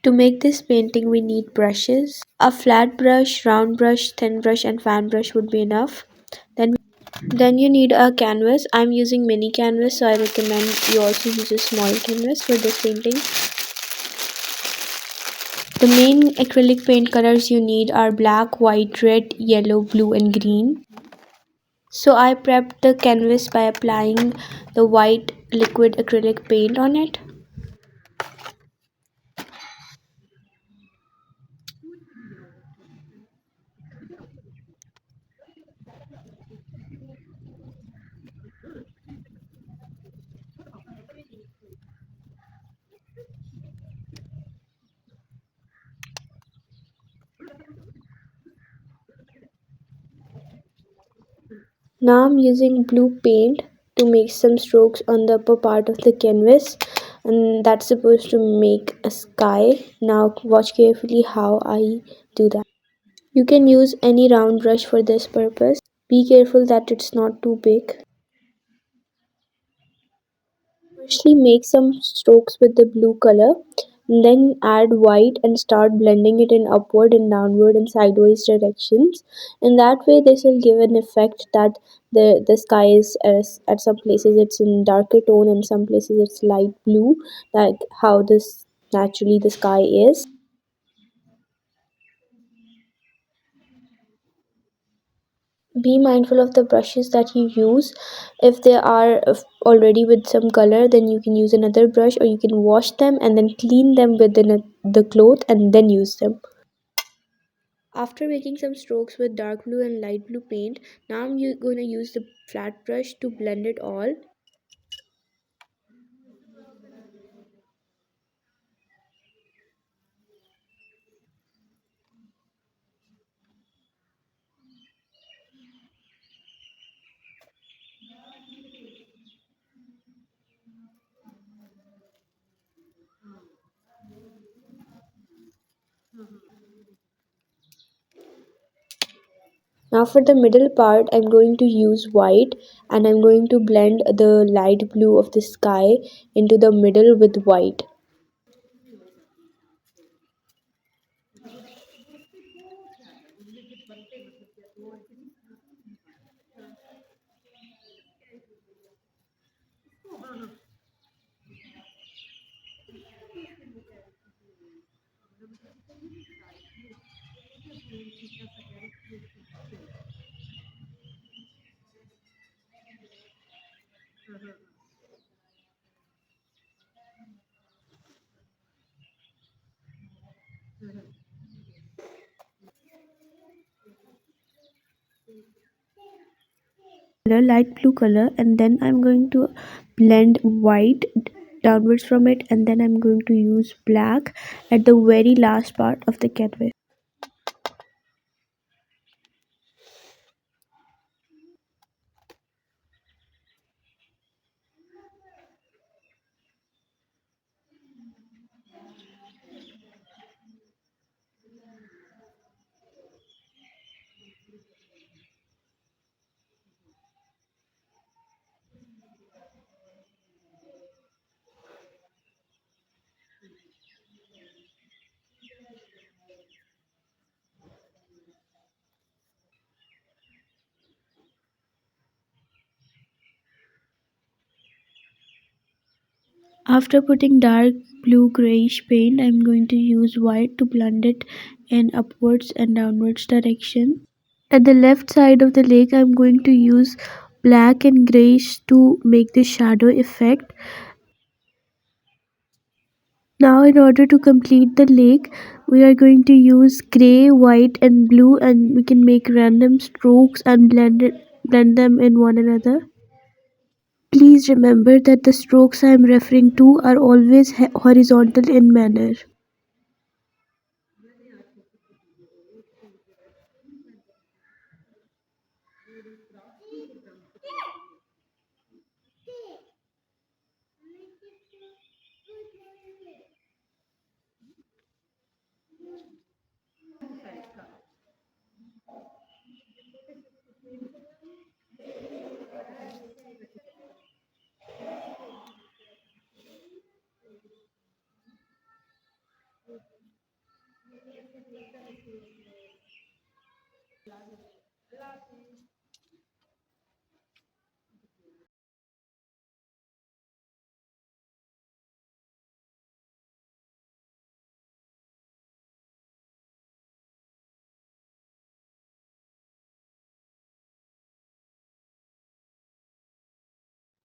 To make this painting we need brushes. A flat brush, round brush, thin brush and fan brush would be enough. Then you need a canvas. I'm using mini canvas, so I recommend you also use a small canvas for this painting. The main acrylic paint colors you need are black, white, red, yellow, blue and green. So I prepped the canvas by applying the white liquid acrylic paint on it. Now I'm using blue paint to make some strokes on the upper part of the canvas, and that's supposed to make a sky. Now watch carefully how I do that. You can use any round brush for this purpose. Be careful that it's not too big. Firstly make some strokes with the blue color, and then add white and start blending it in upward and downward and sideways directions. In that way this will give an effect that the sky is at some places it's in darker tone and some places it's light blue, like how this naturally the sky is. Be mindful of the brushes that you use. If they are already with some color, then you can use another brush, or you can wash them and then clean them within the cloth and then use them. After making some strokes with dark blue and light blue paint, now I'm going to use the flat brush to blend it all. Now for the middle part I'm going to use white, and I'm going to blend the light blue of the sky into the middle with white. Light blue color, and then I'm going to blend white downwards from it, and then I'm going to use black at the very last part of the canvas. After putting dark blue grayish paint, I'm going to use white to blend it in upwards and downwards direction. At the left side of the lake, I'm going to use black and grayish to make the shadow effect. Now in order to complete the lake, we are going to use gray, white and blue, and we can make random strokes and blend them in one another. Please remember that the strokes I am referring to are always horizontal in manner.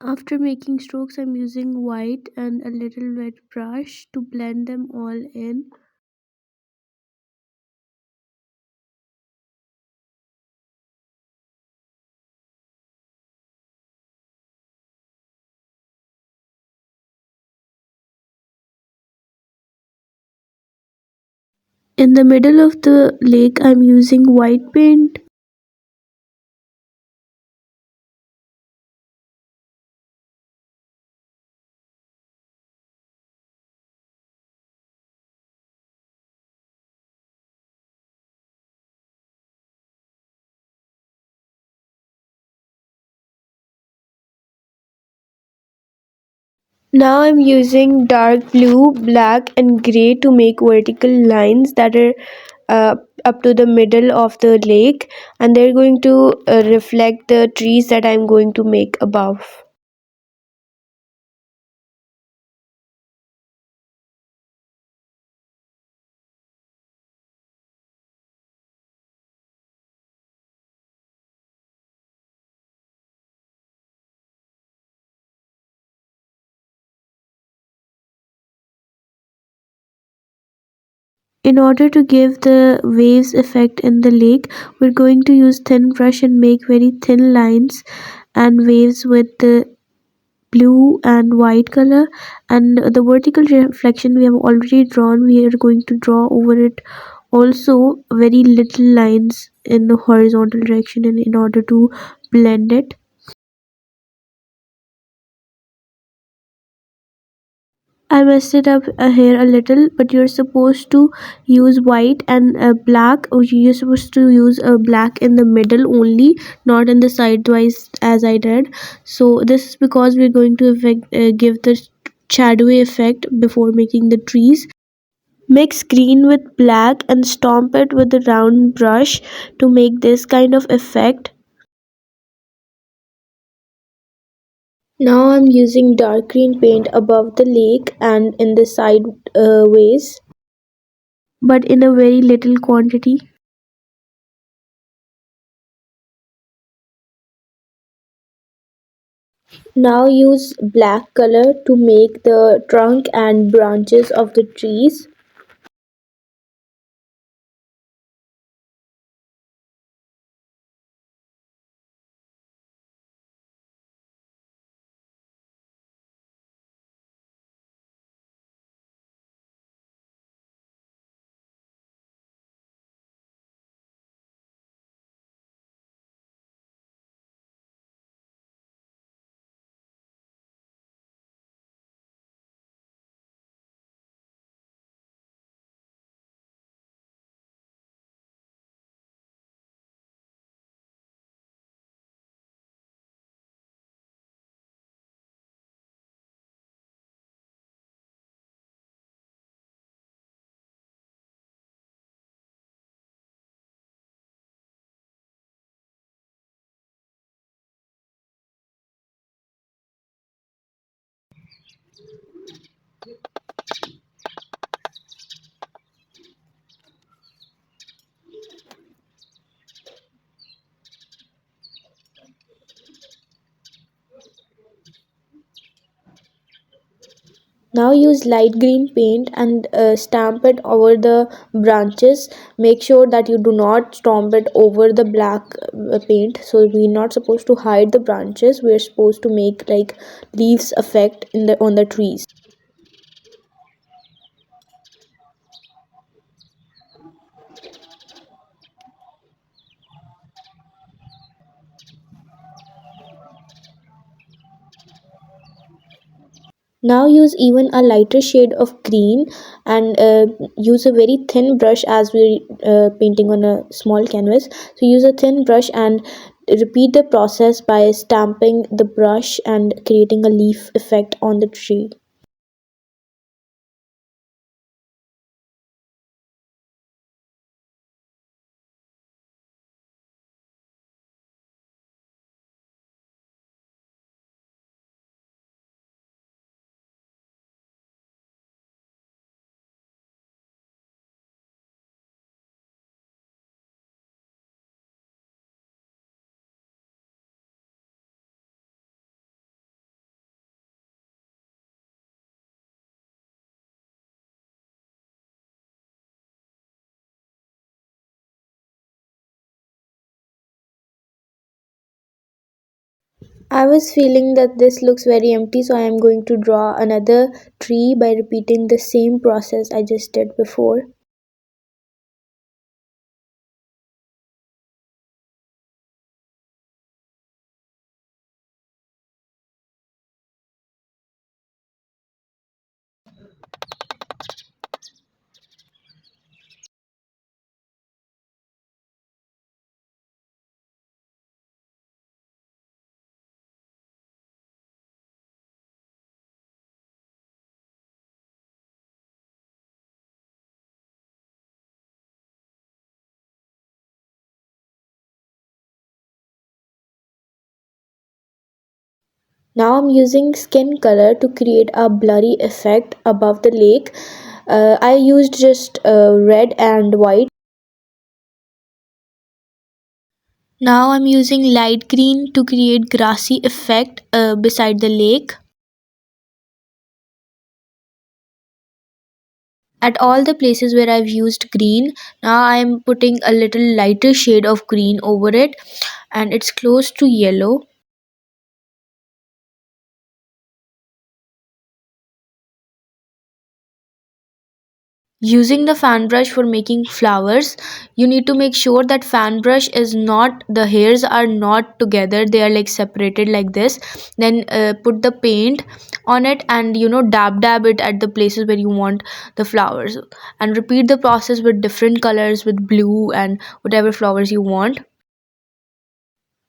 After making strokes, I'm using white and a little wet brush to blend them all in. In the middle of the lake, I'm using white paint. Now I'm using dark blue, black, and gray to make vertical lines that are uh, up to the middle of the lake, and they're going to reflect the trees that I'm going to make above. In order to give the waves effect in the lake, we're going to use thin brush and make very thin lines and waves with the blue and white color, and the vertical reflection we have already drawn, we are going to draw over it also very little lines in the horizontal direction, and in order to blend it. I messed it up here a little, but you're supposed to use white and black, or you're supposed to use black in the middle only, not in the sidewise as I did. So this is because we're going to give the shadowy effect before making the trees. Mix green with black and stomp it with a round brush to make this kind of effect. Now I'm using dark green paint above the lake and in the side ways, but in a very little quantity. Now use black color to make the trunk and branches of the trees. Now use light green paint and stamp it over the branches. Make sure that you do not stomp it over the black paint. So we're not supposed to hide the branches. We're supposed to make like leaves effect in the on the trees. Now use even a lighter shade of green and use a very thin brush as we're painting on a small canvas. So use a thin brush and repeat the process by stamping the brush and creating a leaf effect on the tree. I was feeling that this looks very empty, so I am going to draw another tree by repeating the same process I just did before. Now I'm using skin color to create a blurry effect above the lake. I used just red and white. Now I'm using light green to create grassy effect beside the lake. At all the places where I've used green, now I'm putting a little lighter shade of green over it, and it's close to yellow. Using the fan brush for making flowers, you need to make sure that fan brush is not, the hairs are not together, they are like separated like this. Then put the paint on it and dab it at the places where you want the flowers, and repeat the process with different colors, with blue and whatever flowers you want.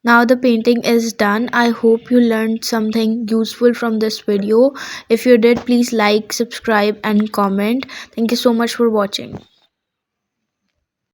Now the painting is done. I hope you learned something useful from this video. If you did, please like, subscribe and comment. Thank you so much for watching.